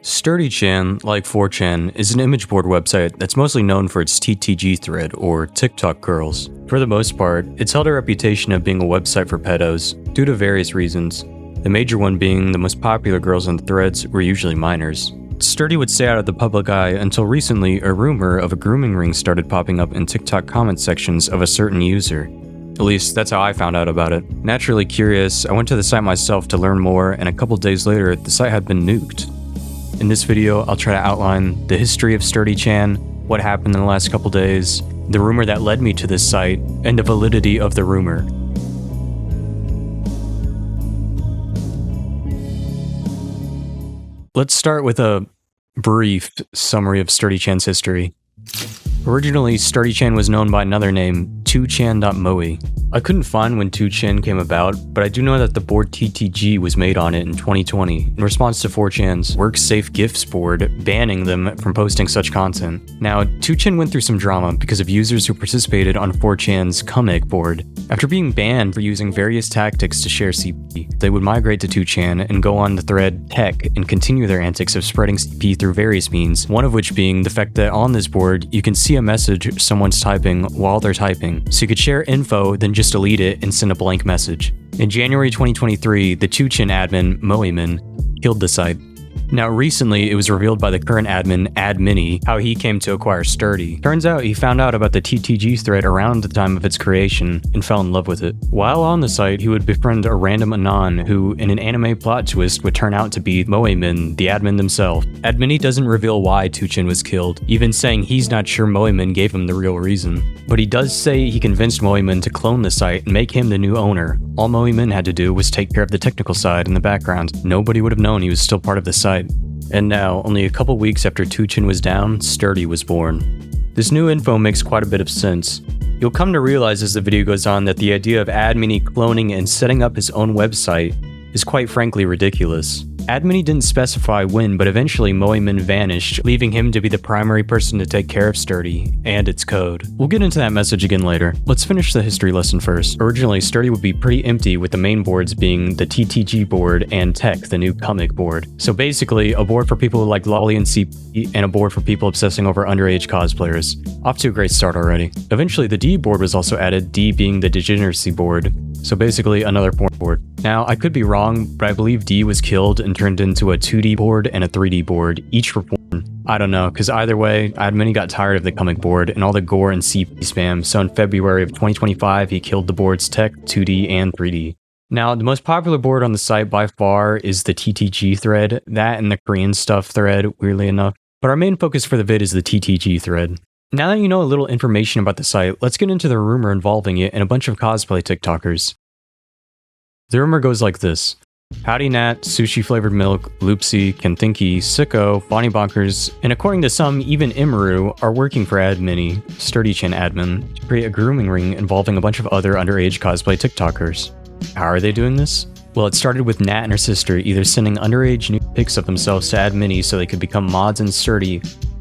Sturdychan, like 4chan, is an image board website that's mostly known for its TTG thread, or TikTok girls. For the most part, it's held a reputation of being a website for pedos, due to various reasons. The major one being the most popular girls on the threads were usually minors. Sturdy would stay out of the public eye until recently a rumor of a grooming ring started popping up in TikTok comment sections of a certain user. At least, that's how I found out about it. Naturally curious, I went to the site myself to learn more, and a couple days later, the site had been nuked. In this video, I'll try to outline the history of Sturdychan, what happened in the last couple days, the rumor that led me to this site, and the validity of the rumor. Let's start with a brief summary of Sturdychan's history. Originally, Sturdychan was known by another name, 2chan.moe. I couldn't find when 2chan came about, but I do know that the board TTG was made on it in 2020 in response to 4chan's Work Safe GIFs board banning them from posting such content. Now, 2chan went through some drama because of users who participated on 4chan's comic board. After being banned for using various tactics to share CP, they would migrate to 2chan and go on the thread tech and continue their antics of spreading CP through various means, one of which being the fact that on this board you can see a message someone's typing while they're typing, so you could share info then just delete it and send a blank message. In January 2023, the 2chan admin, Moeman, killed the site. Now recently, it was revealed by the current admin, Adminny, how he came to acquire Sturdy. Turns out he found out about the TTG thread around the time of its creation and fell in love with it. While on the site, he would befriend a random Anon who, in an anime plot twist, would turn out to be Moeman, the admin themselves. Adminny doesn't reveal why 2chan was killed, even saying he's not sure Moeman gave him the real reason. But he does say he convinced Moeman to clone the site and make him the new owner. All Moeman had to do was take care of the technical side in the background. Nobody would have known he was still part of the site. And now, only a couple weeks after 2chan was down, Sturdy was born. This new info makes quite a bit of sense. You'll come to realize as the video goes on that the idea of Adminny cloning and setting up his own website is quite frankly ridiculous. Adminny didn't specify when, but eventually Moeman vanished, leaving him to be the primary person to take care of Sturdy and its code. We'll get into that message again later. Let's finish the history lesson first. Originally, Sturdy would be pretty empty, with the main boards being the TTG board and Tech, the new comic board. So basically, a board for people who like lolly and CP, and a board for people obsessing over underage cosplayers. Off to a great start already. Eventually, the D board was also added, D being the degeneracy board. So basically, another porn board. Now, I could be wrong, but I believe D was killed and turned into a 2D board and a 3D board, each for porn. I don't know, because either way, Adminny got tired of the comic board and all the gore and CP spam, so in February of 2025, he killed the boards Tech, 2D, and 3D. Now, the most popular board on the site by far is the TTG thread, that and the Korean stuff thread, weirdly enough. But our main focus for the vid is the TTG thread. Now that you know a little information about the site, let's get into the rumor involving it and a bunch of cosplay TikTokers. The rumor goes like this. Howdy Nat, Sushi Flavored Milk, Loopsy, Kenthinki, Siko, Bonnie Bonkers, and according to some, even Imaru, are working for Adminny, Sturdychan admin, to create a grooming ring involving a bunch of other underage cosplay TikTokers. How are they doing this? Well, it started with Nat and her sister either sending underage nude pics of themselves to Adminny so they could become mods in Sturdy,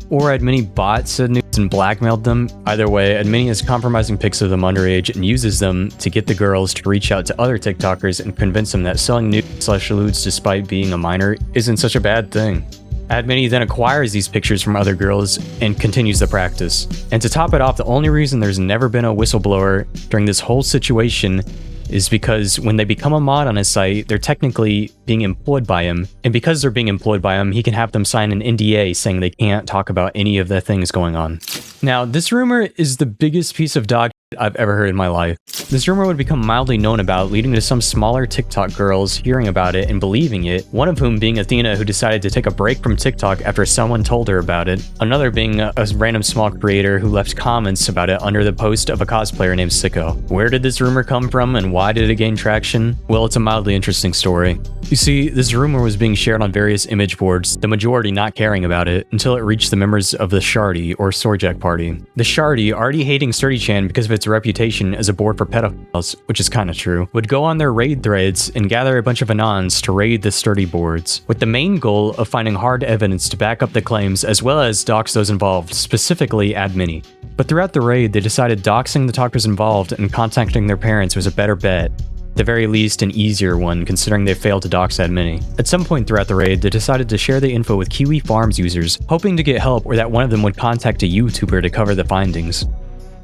or Adminny bought said nudes and blackmailed them. Either way, Adminny is compromising pics of them underage and uses them to get the girls to reach out to other TikTokers and convince them that selling nudes/lewds despite being a minor isn't such a bad thing. Adminny then acquires these pictures from other girls and continues the practice. And to top it off, the only reason there's never been a whistleblower during this whole situation is because when they become a mod on his site, they're technically being employed by him. And because they're being employed by him, he can have them sign an NDA saying they can't talk about any of the things going on. Now, this rumor is the biggest piece of dog I've ever heard in my life. This rumor would become mildly known about, leading to some smaller TikTok girls hearing about it and believing it, one of whom being Athena, who decided to take a break from TikTok after someone told her about it, another being a random small creator who left comments about it under the post of a cosplayer named Siko. Where did this rumor come from and why did it gain traction? Well, it's a mildly interesting story. You see, this rumor was being shared on various image boards, the majority not caring about it, until it reached the members of the Shardy, or Sorjak party. The Shardy, already hating Sturdychan because of its reputation as a board for pedophiles, which is kinda true, would go on their raid threads and gather a bunch of Anons to raid the Sturdy boards, with the main goal of finding hard evidence to back up the claims as well as dox those involved, specifically Adminny. But throughout the raid, they decided doxing the talkers involved and contacting their parents was a better bet, At the very least, an easier one, considering they failed to dox Adminny. At some point throughout the raid, they decided to share the info with Kiwi Farms users, hoping to get help or that one of them would contact a YouTuber to cover the findings.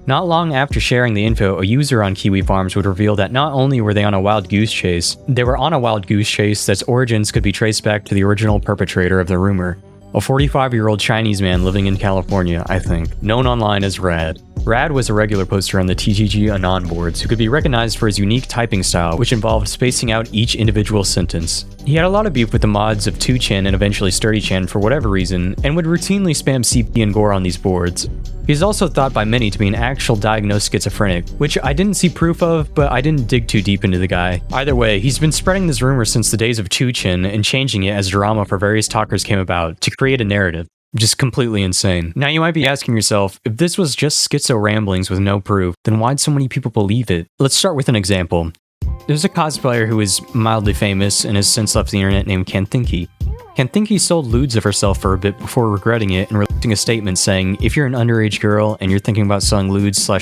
Not long after sharing the info, a user on Kiwi Farms would reveal that not only were they on a wild goose chase, they were on a wild goose chase that's origins could be traced back to the original perpetrator of the rumor. A 45-year-old Chinese man living in California, I think, known online as Rad. Rad was a regular poster on the TGG Anon boards who could be recognized for his unique typing style, which involved spacing out each individual sentence. He had a lot of beef with the mods of 2chan and eventually Sturdychan for whatever reason, and would routinely spam CP and gore on these boards. He's also thought by many to be an actual diagnosed schizophrenic, which I didn't see proof of, but I didn't dig too deep into the guy. Either way, he's been spreading this rumor since the days of 2chan and changing it as drama for various talkers came about to create a narrative. Just completely insane. Now you might be asking yourself, if this was just schizo ramblings with no proof, then why'd so many people believe it? Let's start with an example. There's a cosplayer who is mildly famous and has since left the internet named Kanthinki. Kanthinki sold lewds of herself for a bit before regretting it and releasing a statement saying, if you're an underage girl and you're thinking about selling lewds /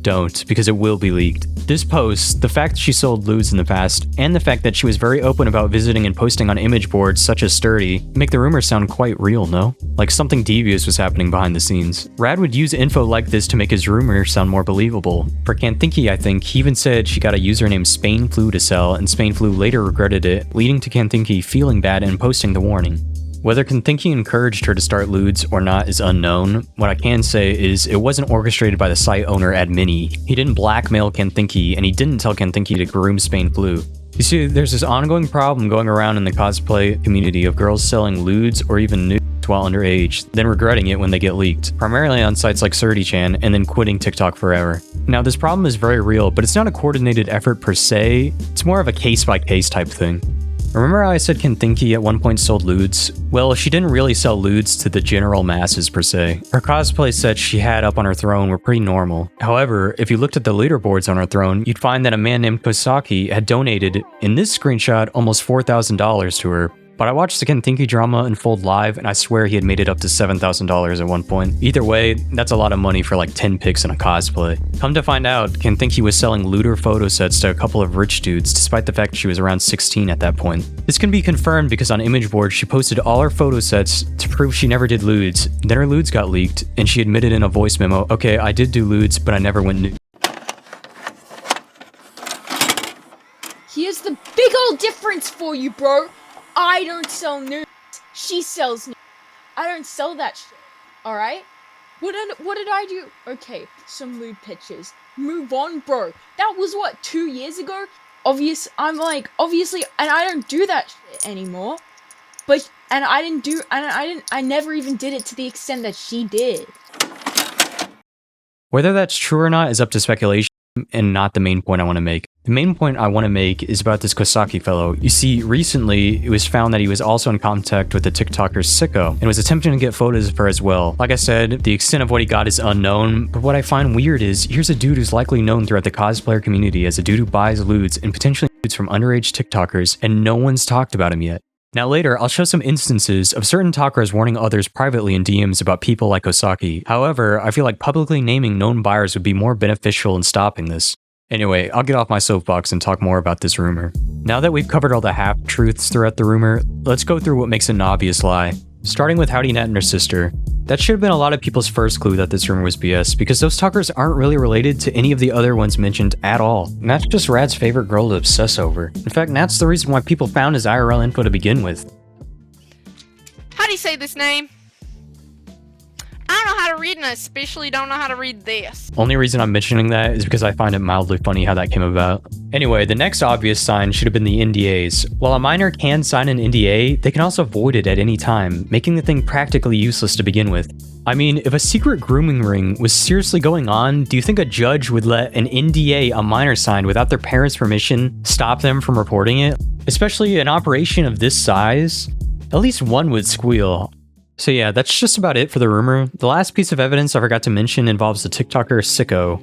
don't, because it will be leaked. This post, the fact that she sold lewds in the past, and the fact that she was very open about visiting and posting on image boards such as Sturdy, make the rumor sound quite real, no? Like something devious was happening behind the scenes. Rad would use info like this to make his rumor sound more believable. For Kanthinki, I think, he even said she got a user named Spainflu to sell, and Spainflu later regretted it, leading to Kanthinki feeling bad and posting the warning. Whether Kanthinki encouraged her to start lewds or not is unknown. What I can say is it wasn't orchestrated by the site owner Adminny. He didn't blackmail Kanthinki, and he didn't tell Kanthinki to groom Spainflu. You see, there's this ongoing problem going around in the cosplay community of girls selling lewds or even nudes while underage, then regretting it when they get leaked, primarily on sites like Sturdychan, and then quitting TikTok forever. Now, this problem is very real, but it's not a coordinated effort per se, it's more of a case-by-case type thing. Remember how I said Kanthinki at one point sold lewds? Well, she didn't really sell lewds to the general masses per se. Her cosplay sets she had up on her throne were pretty normal. However, if you looked at the leaderboards on her throne, you'd find that a man named Kosaki had donated, in this screenshot, almost $4,000 to her. But I watched the Kanthinki drama unfold live, and I swear he had made it up to $7,000 at one point. Either way, that's a lot of money for like 10 pics in a cosplay. Come to find out, Kanthinki was selling looter photo sets to a couple of rich dudes, despite the fact she was around 16 at that point. This can be confirmed because on imageboard, she posted all her photo sets to prove she never did lewds. Then her lewds got leaked, and she admitted in a voice memo, okay, I did do lewds, but I never went nude. Here's the big old difference for you, bro. I don't sell nudes. She sells nudes. I don't sell that shit. Alright? What did I do? Okay, some lewd pictures. Move on, bro. That was what, 2 years ago? Obviously, and I don't do that shit anymore. I never even did it to the extent that she did. Whether that's true or not is up to speculation, and not the main point I want to make. The main point I want to make is about this Kosaki fellow. You see, recently, it was found that he was also in contact with the TikToker Siko, and was attempting to get photos of her as well. Like I said, the extent of what he got is unknown, but what I find weird is, here's a dude who's likely known throughout the cosplayer community as a dude who buys lewds, and potentially lewds from underage TikTokers, and no one's talked about him yet. Now later, I'll show some instances of certain talkers warning others privately in DMs about people like Kosaki. However, I feel like publicly naming known buyers would be more beneficial in stopping this. Anyway, I'll get off my soapbox and talk more about this rumor. Now that we've covered all the half-truths throughout the rumor, let's go through what makes it an obvious lie. Starting with HowdyNet and her sister. That should have been a lot of people's first clue that this rumor was BS, because those talkers aren't really related to any of the other ones mentioned at all. And that's just Rad's favorite girl to obsess over. In fact, that's the reason why people found his IRL info to begin with. How do you say this name? I don't know how to read, and I especially don't know how to read this. Only reason I'm mentioning that is because I find it mildly funny how that came about. Anyway, the next obvious sign should have been the NDAs. While a minor can sign an NDA, they can also void it at any time, making the thing practically useless to begin with. I mean, if a secret grooming ring was seriously going on, do you think a judge would let an NDA a minor sign without their parents' permission stop them from reporting it? Especially an operation of this size? At least one would squeal. So yeah, that's just about it for the rumor. The last piece of evidence I forgot to mention involves the TikToker Siko.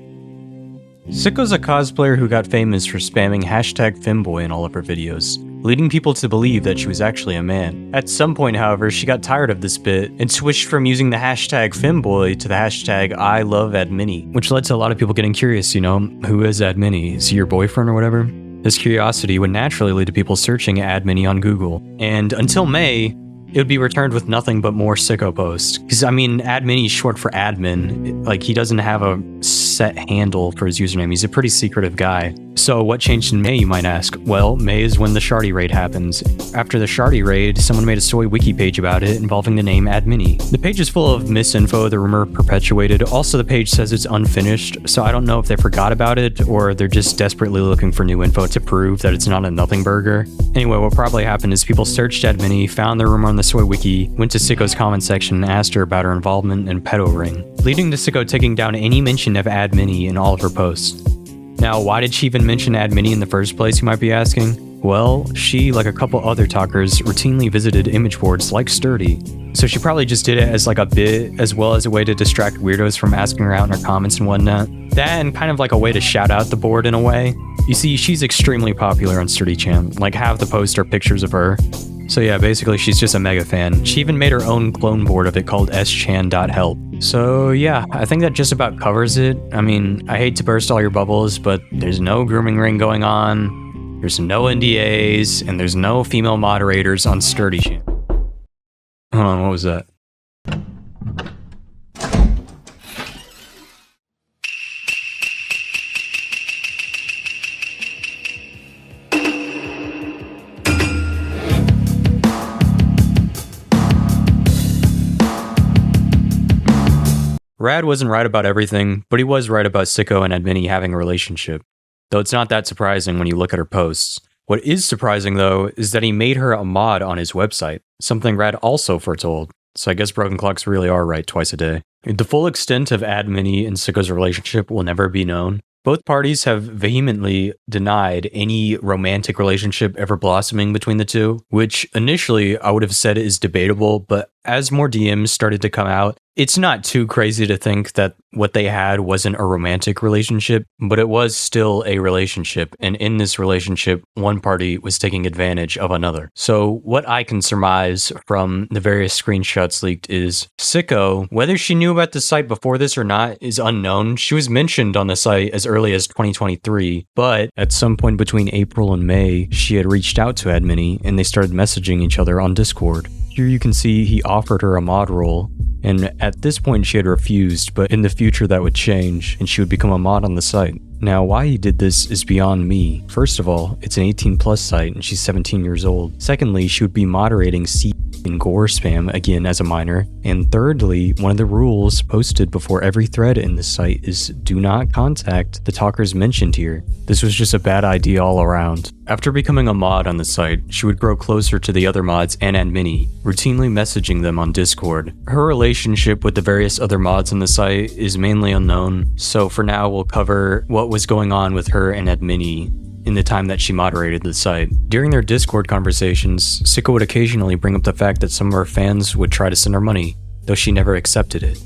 Siko's a cosplayer who got famous for spamming hashtag femboy in all of her videos, leading people to believe that she was actually a man. At some point, however, she got tired of this bit and switched from using the hashtag femboy to the hashtag I love Adminny, which led to a lot of people getting curious, who is Adminny? Is he your boyfriend or whatever? This curiosity would naturally lead to people searching Adminny on Google, and until May, it would be returned with nothing but more Siko posts. Because, Adminny is short for admin. Like, he doesn't have a set handle for his username. He's a pretty secretive guy. So what changed in May, you might ask? Well, May is when the Shardy raid happens. After the Shardy raid, someone made a soy wiki page about it involving the name Adminny. The page is full of misinfo the rumor perpetuated. Also, the page says it's unfinished, so I don't know if they forgot about it or they're just desperately looking for new info to prove that it's not a nothing burger. Anyway, what probably happened is people searched Adminny, found the rumor on the soy wiki, went to Siko's comment section and asked her about her involvement in pedo ring, leading to Siko taking down any mention of Adminny in all of her posts. Now, why did she even mention Adminny in the first place, you might be asking? Well, she, like a couple other talkers, routinely visited image boards like Sturdy. So she probably just did it as like a bit, as well as a way to distract weirdos from asking her out in her comments and whatnot. That and kind of like a way to shout out the board in a way. You see, she's extremely popular on Sturdychan, like half the posts are pictures of her. So yeah, basically she's just a mega fan. She even made her own clone board of it called schan.help. So yeah, I think that just about covers it. I hate to burst all your bubbles, but there's no grooming ring going on, there's no NDAs, and there's no female moderators on Sturdychan. Hold on, what was that? Rad wasn't right about everything, but he was right about Siko and Adminny having a relationship. Though it's not that surprising when you look at her posts. What is surprising, though, is that he made her a mod on his website, something Rad also foretold. So I guess broken clocks really are right twice a day. The full extent of Adminny and Siko's relationship will never be known. Both parties have vehemently denied any romantic relationship ever blossoming between the two, which initially I would have said is debatable, but as more DMs started to come out, it's not too crazy to think that what they had wasn't a romantic relationship, but it was still a relationship, and in this relationship, one party was taking advantage of another. So what I can surmise from the various screenshots leaked is Siko, whether she knew about the site before this or not is unknown. She was mentioned on the site as early as 2023, but at some point between April and May, she had reached out to Adminny and they started messaging each other on Discord. Here you can see he offered her a mod role, and at this point she had refused, but in the future that would change and she would become a mod on the site. Now, why he did this is beyond me. First of all, it's an 18+ site and she's 17 years old. Secondly, she would be moderating and gore spam again as a minor. And thirdly, one of the rules posted before every thread in this site is do not contact the talkers mentioned here. This was just a bad idea all around. After becoming a mod on the site, she would grow closer to the other mods and Adminny, routinely messaging them on Discord. Her relationship with the various other mods on the site is mainly unknown, so for now we'll cover what was going on with her and Adminny in the time that she moderated the site. During their Discord conversations, Siko would occasionally bring up the fact that some of her fans would try to send her money, though she never accepted it.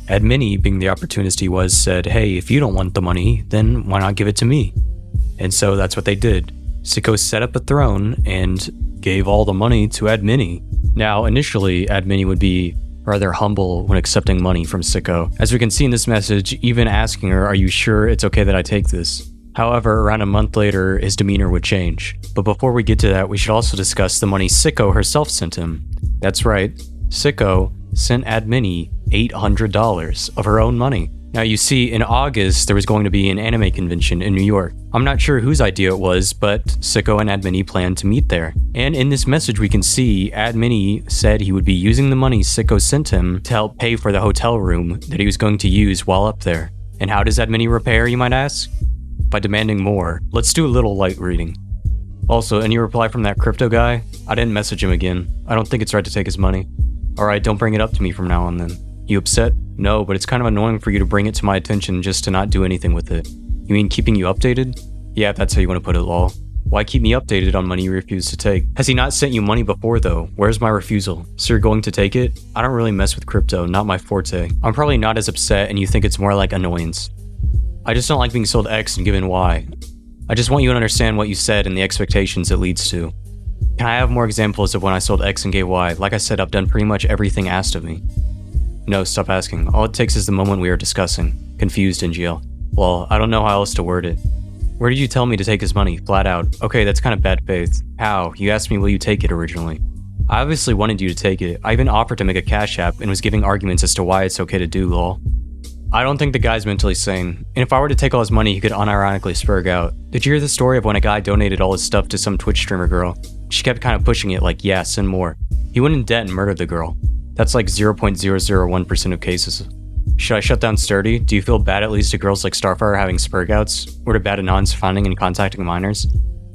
Adminny, being the opportunist he was, said, hey, if you don't want the money, then why not give it to me? And so that's what they did. Siko set up a throne and gave all the money to Adminny. Now, initially, Adminny would be rather humble when accepting money from Siko. As we can see in this message, even asking her, are you sure it's okay that I take this? However, around a month later, his demeanor would change. But before we get to that, we should also discuss the money Siko herself sent him. That's right, Siko sent Adminny $800 of her own money. Now you see, in August, there was going to be an anime convention in New York. I'm not sure whose idea it was, but Siko and Adminny planned to meet there. And in this message we can see, Adminny said he would be using the money Siko sent him to help pay for the hotel room that he was going to use while up there. And how does Adminny repay her, you might ask? By demanding more. Let's do a little light reading. Also, any reply from that crypto guy? I didn't message him again. I don't think it's right to take his money. Alright, don't bring it up to me from now on then. You upset? No, but it's kind of annoying for you to bring it to my attention just to not do anything with it. You mean keeping you updated? Yeah, if that's how you want to put it, lol. Why keep me updated on money you refuse to take? Has he not sent you money before though? Where's my refusal? So you're going to take it? I don't really mess with crypto, not my forte. I'm probably not as upset and you think it's more like annoyance. I just don't like being sold X and given Y. I just want you to understand what you said and the expectations it leads to. Can I have more examples of when I sold X and gave Y? Like I said, I've done pretty much everything asked of me. No, stop asking. All it takes is the moment we are discussing. Confused in jail. Well, I don't know how else to word it. Where did you tell me to take his money? Flat out. Okay, that's kind of bad faith. How? You asked me will you take it originally. I obviously wanted you to take it. I even offered to make a cash app and was giving arguments as to why it's okay to do, lol. I don't think the guy's mentally sane, and if I were to take all his money, he could unironically spurg out. Did you hear the story of when a guy donated all his stuff to some Twitch streamer girl? She kept kind of pushing it like, yeah, send more. He went in debt and murdered the girl. That's like 0.001% of cases. Should I shut down Sturdy? Do you feel bad at least to girls like Starfire having spurgouts? Or to bad anons finding and contacting minors?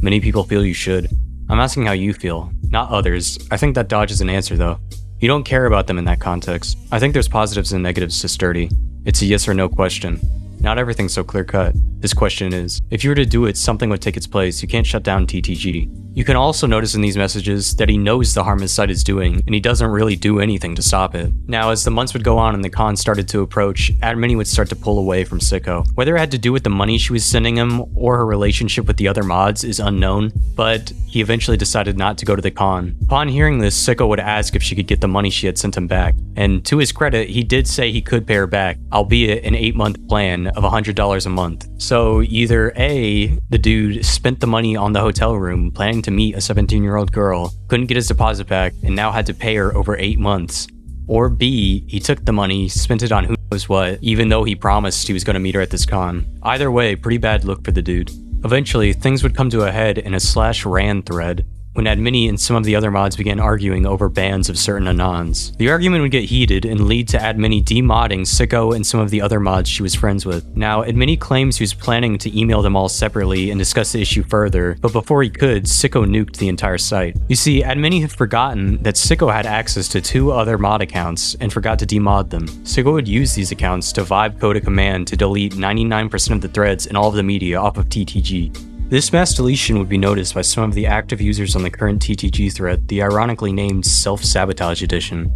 Many people feel you should. I'm asking how you feel, not others. I think that dodges an answer though. You don't care about them in that context. I think there's positives and negatives to Sturdy. It's a yes or no question. Not everything's so clear cut. This question is, if you were to do it, something would take its place. You can't shut down TTG. You can also notice in these messages that he knows the harm his site is doing, and he doesn't really do anything to stop it. Now, as the months would go on and the con started to approach, Adminny would start to pull away from Siko. Whether it had to do with the money she was sending him or her relationship with the other mods is unknown, but he eventually decided not to go to the con. Upon hearing this, Siko would ask if she could get the money she had sent him back, and to his credit, he did say he could pay her back, albeit an 8-month plan of $100 a month. So either A, the dude spent the money on the hotel room planning to meet a 17-year-old girl, couldn't get his deposit back, and now had to pay her over 8 months. Or B, he took the money, spent it on who knows what, even though he promised he was going to meet her at this con. Either way, pretty bad look for the dude. Eventually, things would come to a head in a /ran thread, when Adminny and some of the other mods began arguing over bans of certain anons. The argument would get heated and lead to Adminny demodding Siko and some of the other mods she was friends with. Now, Adminny claims he was planning to email them all separately and discuss the issue further, but before he could, Siko nuked the entire site. You see, Adminny had forgotten that Siko had access to 2 other mod accounts and forgot to demod them. Siko would use these accounts to vibe code a command to delete 99% of the threads and all of the media off of TTG. This mass deletion would be noticed by some of the active users on the current TTG thread, the ironically named Self-Sabotage Edition.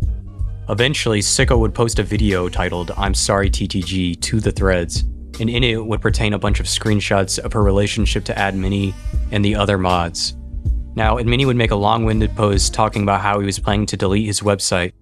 Eventually, Siko would post a video titled I'm sorry TTG to the threads, and in it would pertain a bunch of screenshots of her relationship to Adminny and the other mods. Now, Adminny would make a long-winded post talking about how he was planning to delete his website.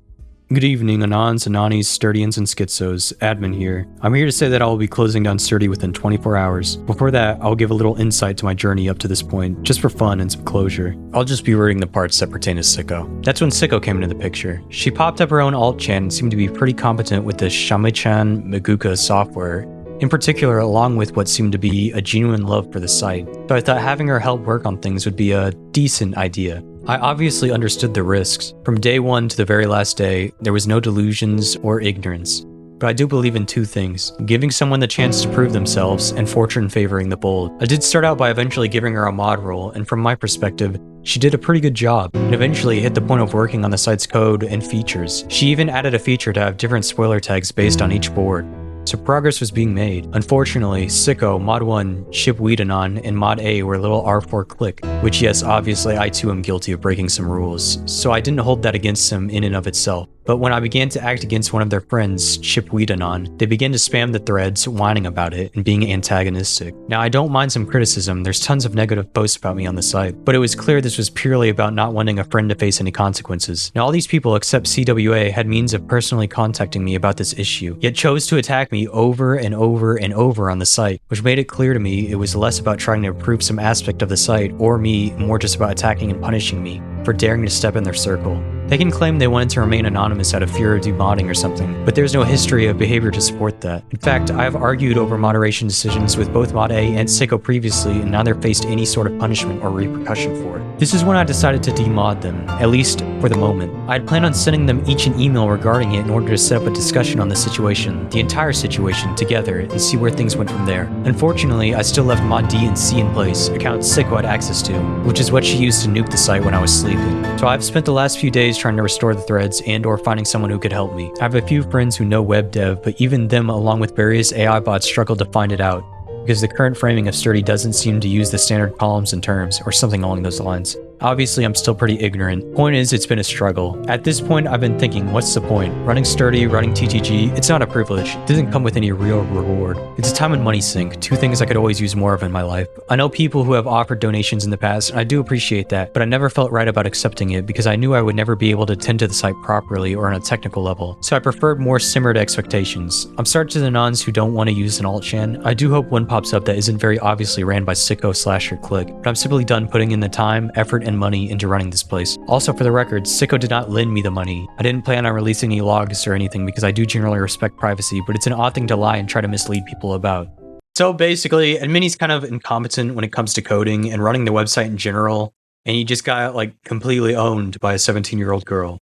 Good evening, Anons, Ananis, Sturdians, and Schizos. Admin here. I'm here to say that I will be closing down Sturdy within 24 hours. Before that, I'll give a little insight to my journey up to this point, just for fun and some closure. I'll just be reading the parts that pertain to Siko. That's when Siko came into the picture. She popped up her own alt-chan and seemed to be pretty competent with the Shamechan Maguka software, in particular along with what seemed to be a genuine love for the site. So I thought having her help work on things would be a decent idea. I obviously understood the risks. From day one to the very last day, there was no delusions or ignorance. But I do believe in 2 things, giving someone the chance to prove themselves and fortune favoring the bold. I did start out by eventually giving her a mod role, and from my perspective, she did a pretty good job, and eventually hit the point of working on the site's code and features. She even added a feature to have different spoiler tags based on each board. So progress was being made. Unfortunately, Siko, Mod 1, Ship Weedanon, and Mod A were a little R4 click, which yes, obviously I too am guilty of breaking some rules, so I didn't hold that against them in and of itself. But when I began to act against one of their friends, Ship Weedanon, they began to spam the threads, whining about it, and being antagonistic. Now I don't mind some criticism, there's tons of negative posts about me on the site, but it was clear this was purely about not wanting a friend to face any consequences. Now all these people except CWA had means of personally contacting me about this issue, yet chose to attack me over and over and over on the site, which made it clear to me it was less about trying to improve some aspect of the site or me, more just about attacking and punishing me for daring to step in their circle. They can claim they wanted to remain anonymous out of fear of demodding or something, but there's no history of behavior to support that. In fact, I have argued over moderation decisions with both Mod A and Siko previously and neither faced any sort of punishment or repercussion for it. This is when I decided to demod them, at least for the moment. I'd planned on sending them each an email regarding it in order to set up a discussion on the situation, the entire situation, together, and see where things went from there. Unfortunately, I still left Mod D and C in place, accounts Siko had access to, which is what she used to nuke the site when I was sleeping. So I've spent the last few days trying to restore the threads and or finding someone who could help me. I have a few friends who know web dev, but even them along with various AI bots struggled to find it out, because the current framing of Sturdy doesn't seem to use the standard columns and terms, or something along those lines. Obviously, I'm still pretty ignorant. Point is, it's been a struggle. At this point, I've been thinking, what's the point? Running Sturdy, running TTG, it's not a privilege. It doesn't come with any real reward. It's a time and money sink, two things I could always use more of in my life. I know people who have offered donations in the past, and I do appreciate that, but I never felt right about accepting it because I knew I would never be able to tend to the site properly or on a technical level, so I preferred more simmered expectations. I'm sorry to the nons who don't want to use an alt-chan. I do hope one pops up that isn't very obviously ran by Siko/your clique, but I'm simply done putting in the time, effort, and money into running this place. Also, for the record, Siko did not lend me the money. I didn't plan on releasing any logs or anything because I do generally respect privacy, but it's an odd thing to lie and try to mislead people about. So basically, Adminny's kind of incompetent when it comes to coding and running the website in general, and he just got like completely owned by a 17-year-old girl.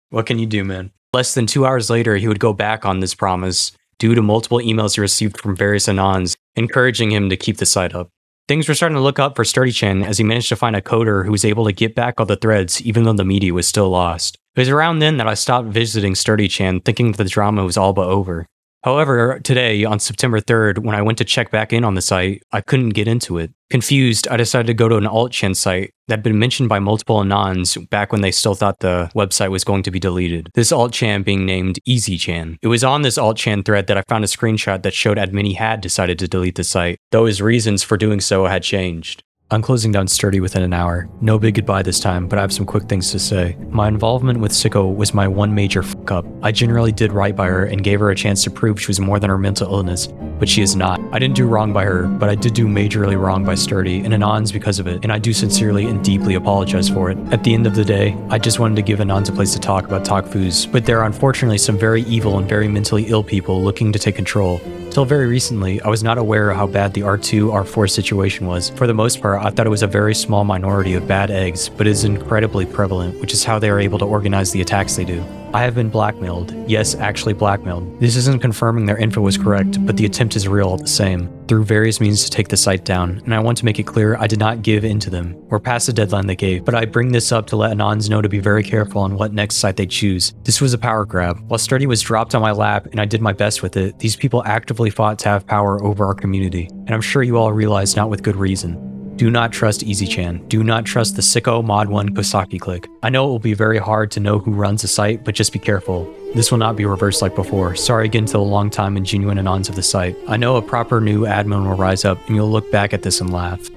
What can you do, man? Less than 2 hours later, he would go back on this promise due to multiple emails he received from various Anons encouraging him to keep the site up. Things were starting to look up for Sturdychan as he managed to find a coder who was able to get back all the threads even though the media was still lost. It was around then that I stopped visiting Sturdychan thinking that the drama was all but over. However, today, on September 3rd, when I went to check back in on the site, I couldn't get into it. Confused, I decided to go to an alt-chan site that had been mentioned by multiple Anons back when they still thought the website was going to be deleted. This alt-chan being named EasyChan. It was on this alt-chan thread that I found a screenshot that showed Adminny had decided to delete the site, though his reasons for doing so had changed. I'm closing down Sturdy within an hour. No big goodbye this time, but I have some quick things to say. My involvement with Siko was my one major fuck-up. I generally did right by her and gave her a chance to prove she was more than her mental illness, but she is not. I didn't do wrong by her, but I did do majorly wrong by Sturdy and Anons because of it, and I do sincerely and deeply apologize for it. At the end of the day, I just wanted to give Anons a place to talk about Talkfoos, but there are unfortunately some very evil and very mentally ill people looking to take control. Till very recently, I was not aware of how bad the R2, R4 situation was. For the most part, I thought it was a very small minority of bad eggs, but it is incredibly prevalent, which is how they are able to organize the attacks they do. I have been blackmailed. Yes, actually blackmailed. This isn't confirming their info was correct, but the attempt is real all the same, through various means to take the site down, and I want to make it clear I did not give in to them. We're past the deadline they gave, but I bring this up to let Anons know to be very careful on what next site they choose. This was a power grab. While Sturdy was dropped on my lap and I did my best with it, these people actively fought to have power over our community, and I'm sure you all realize not with good reason. Do not trust EasyChan. Do not trust the Siko Mod 1 Kosaki clique. I know it will be very hard to know who runs the site, but just be careful. This will not be reversed like before. Sorry again to the long time and genuine Anons of the site. I know a proper new admin will rise up and you'll look back at this and laugh.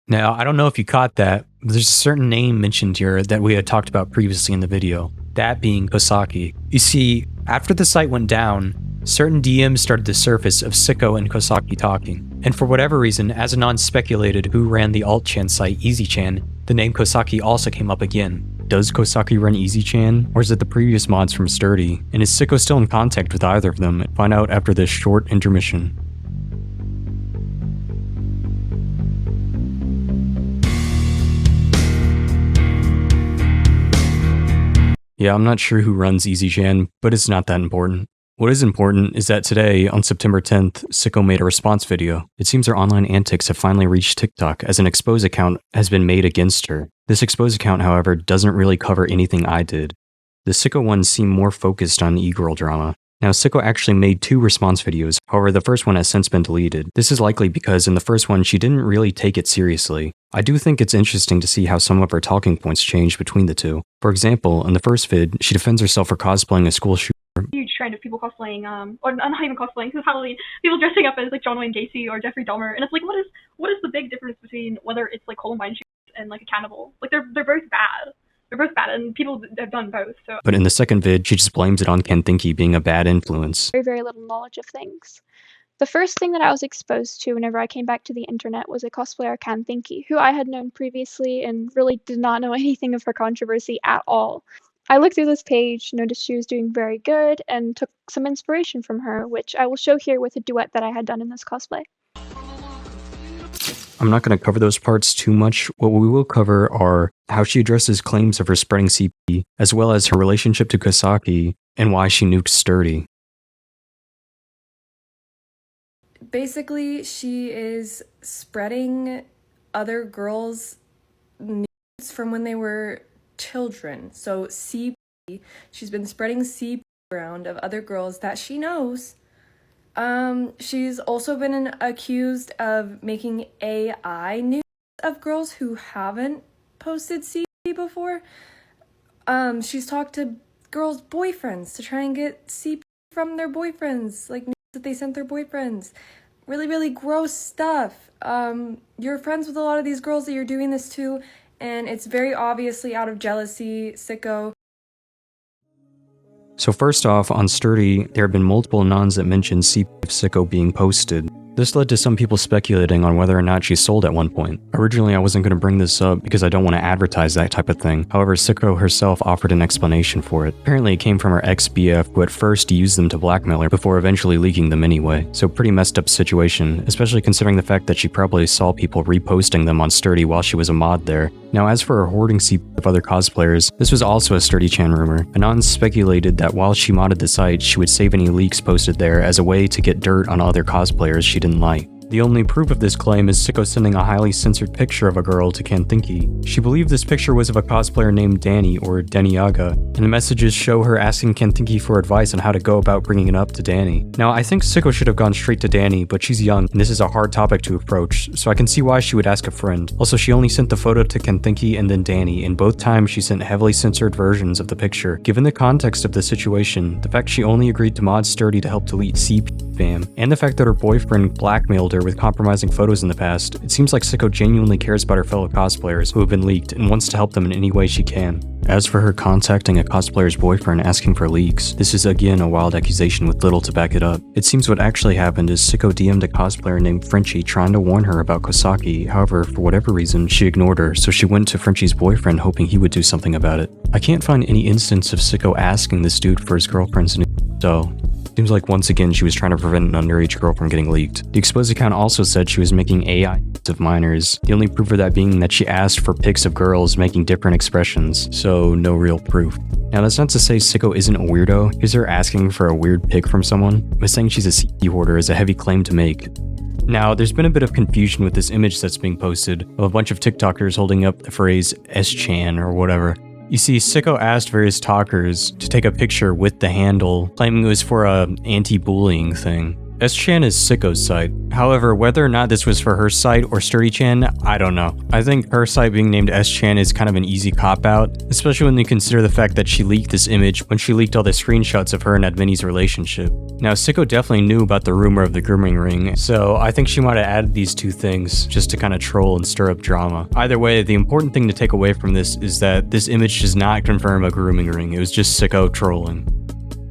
Now, I don't know if you caught that, but there's a certain name mentioned here that we had talked about previously in the video. That being Kosaki. You see, after the site went down, certain DMs started to surface of Siko and Kosaki talking. And for whatever reason, as Anon speculated who ran the alt-chan site EasyChan, the name Kosaki also came up again. Does Kosaki run EasyChan, or is it the previous mods from Sturdy? And is Siko still in contact with either of them? Find out after this short intermission. Yeah, I'm not sure who runs EasyChan, but it's not that important. What is important is that today, on September 10th, Siko made a response video. It seems her online antics have finally reached TikTok as an expose account has been made against her. This expose account, however, doesn't really cover anything I did. The Siko ones seem more focused on e-girl drama. Now, Siko actually made 2 response videos, however the first one has since been deleted. This is likely because in the first one she didn't really take it seriously. I do think it's interesting to see how some of her talking points changed between the two. For example, in the first vid, she defends herself for cosplaying a school shooter. Huge trend of people cosplaying, or not even cosplaying, because Halloween, people dressing up as like John Wayne Gacy or Jeffrey Dahmer, and it's like, what is the big difference between whether it's like Columbine shooters and like a cannibal? Like they're both bad. They're both bad, and people have done both. So. But in the second vid, she just blames it on Kenthinki being a bad influence. Very little knowledge of things. The first thing that I was exposed to whenever I came back to the internet was a cosplayer Kenthinki, who I had known previously and really did not know anything of her controversy at all. I looked through this page, noticed she was doing very good, and took some inspiration from her, which I will show here with a duet that I had done in this cosplay. I'm not going to cover those parts too much. What we will cover are how she addresses claims of her spreading CP, as well as her relationship to Kosaki, and why she nuked Sturdy. Basically, she is spreading other girls' nudes from when they were children. So CP, she's been spreading CP around of other girls that she knows. She's also been accused of making AI nudes of girls who haven't posted CP before. She's talked to girls' boyfriends to try and get CP from their boyfriends, like that they sent their boyfriends. Really, really gross stuff. You're friends with a lot of these girls that you're doing this to, and it's very obviously out of jealousy, Siko. So first off, on Sturdy, there have been multiple anons that mentioned CP of Siko being posted. This led to some people speculating on whether or not she sold at one point. Originally, I wasn't going to bring this up because I don't want to advertise that type of thing. However, Siko herself offered an explanation for it. Apparently, it came from her ex-BF, who at first used them to blackmail her before eventually leaking them anyway. So pretty messed up situation, especially considering the fact that she probably saw people reposting them on Sturdy while she was a mod there. Now, as for her hoarding CP of other cosplayers, this was also a Sturdychan rumor. Anons speculated that while she modded the site, she would save any leaks posted there as a way to get dirt on other cosplayers she didn't like. The only proof of this claim is Siko sending a highly censored picture of a girl to Kanthinki. She believed this picture was of a cosplayer named Danny, or Daniaga, and the messages show her asking Kanthinki for advice on how to go about bringing it up to Danny. Now, I think Siko should have gone straight to Danny, but she's young, and this is a hard topic to approach, so I can see why she would ask a friend. Also, she only sent the photo to Kanthinki and then Danny, and both times she sent heavily censored versions of the picture. Given the context of the situation, the fact she only agreed to mod Sturdy to help delete CP spam, and the fact that her boyfriend blackmailed her with compromising photos in the past, it seems like Siko genuinely cares about her fellow cosplayers who have been leaked and wants to help them in any way she can. As for her contacting a cosplayer's boyfriend asking for leaks, this is again a wild accusation with little to back it up. It seems what actually happened is Siko DM'd a cosplayer named Frenchie trying to warn her about Kosaki. However, for whatever reason, she ignored her, so she went to Frenchie's boyfriend hoping he would do something about it. I can't find any instance of Siko asking this dude for his girlfriend's news, so seems like once again she was trying to prevent an underage girl from getting leaked. The exposed account also said she was making AI of minors, the only proof of that being that she asked for pics of girls making different expressions, so no real proof. Now that's not to say Siko isn't a weirdo. Here's her asking for a weird pic from someone, but saying she's a CP hoarder is a heavy claim to make. Now, there's been a bit of confusion with this image that's being posted of a bunch of TikTokers holding up the phrase S-Chan or whatever. You see, Siko asked various talkers to take a picture with the handle, claiming it was for a anti-bullying thing. S-Chan is Siko's site. However, whether or not this was for her site or Sturdychan, I don't know. I think her site being named S-Chan is kind of an easy cop-out, especially when you consider the fact that she leaked this image when she leaked all the screenshots of her and Adminny's relationship. Now, Siko definitely knew about the rumor of the grooming ring, so I think she might have added these two things just to kind of troll and stir up drama. Either way, the important thing to take away from this is that this image does not confirm a grooming ring. It was just Siko trolling.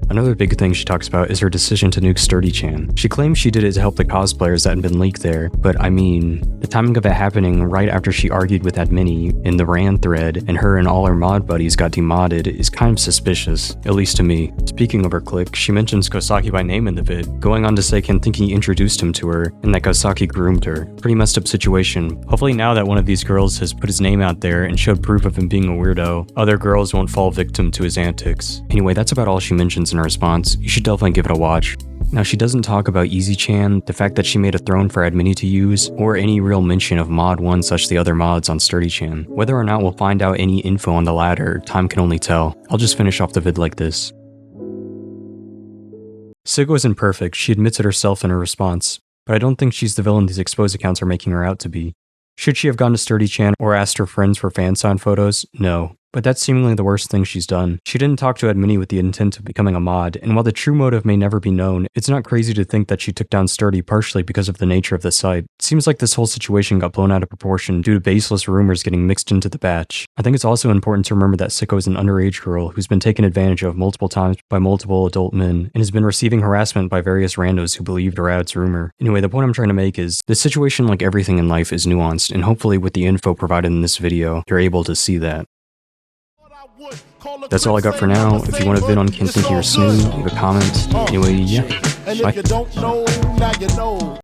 Another big thing she talks about is her decision to nuke Sturdychan. She claims she did it to help the cosplayers that had been leaked there, but I mean, the timing of it happening right after she argued with Adminny in the Ran thread and her and all her mod buddies got demodded is kind of suspicious, at least to me. Speaking of her clique, she mentions Kosaki by name in the vid, going on to say Kanthinki introduced him to her and that Kosaki groomed her. Pretty messed up situation. Hopefully now that one of these girls has put his name out there and showed proof of him being a weirdo, other girls won't fall victim to his antics. Anyway, that's about all she mentions in her response. You should definitely give it a watch. Now, she doesn't talk about Easy-chan, the fact that she made a throne for Adminny to use, or any real mention of Mod 1 such the other mods on Sturdychan. Whether or not we'll find out any info on the latter, time can only tell. I'll just finish off the vid like this. Siko isn't perfect, she admits it herself in her response, but I don't think she's the villain these exposed accounts are making her out to be. Should she have gone to Sturdychan or asked her friends for fan sign photos? No. But that's seemingly the worst thing she's done. She didn't talk to Adminny with the intent of becoming a mod, and while the true motive may never be known, it's not crazy to think that she took down Sturdy partially because of the nature of the site. It seems like this whole situation got blown out of proportion due to baseless rumors getting mixed into the batch. I think it's also important to remember that Siko is an underage girl who's been taken advantage of multiple times by multiple adult men, and has been receiving harassment by various randos who believed or ad's rumor. Anyway, the point I'm trying to make is, this situation, like everything in life, is nuanced, and hopefully with the info provided in this video, you're able to see that. That's all I got for now. If you want a vid on Kanthinki or Snoo, leave a comment. Anyway, yeah. Bye.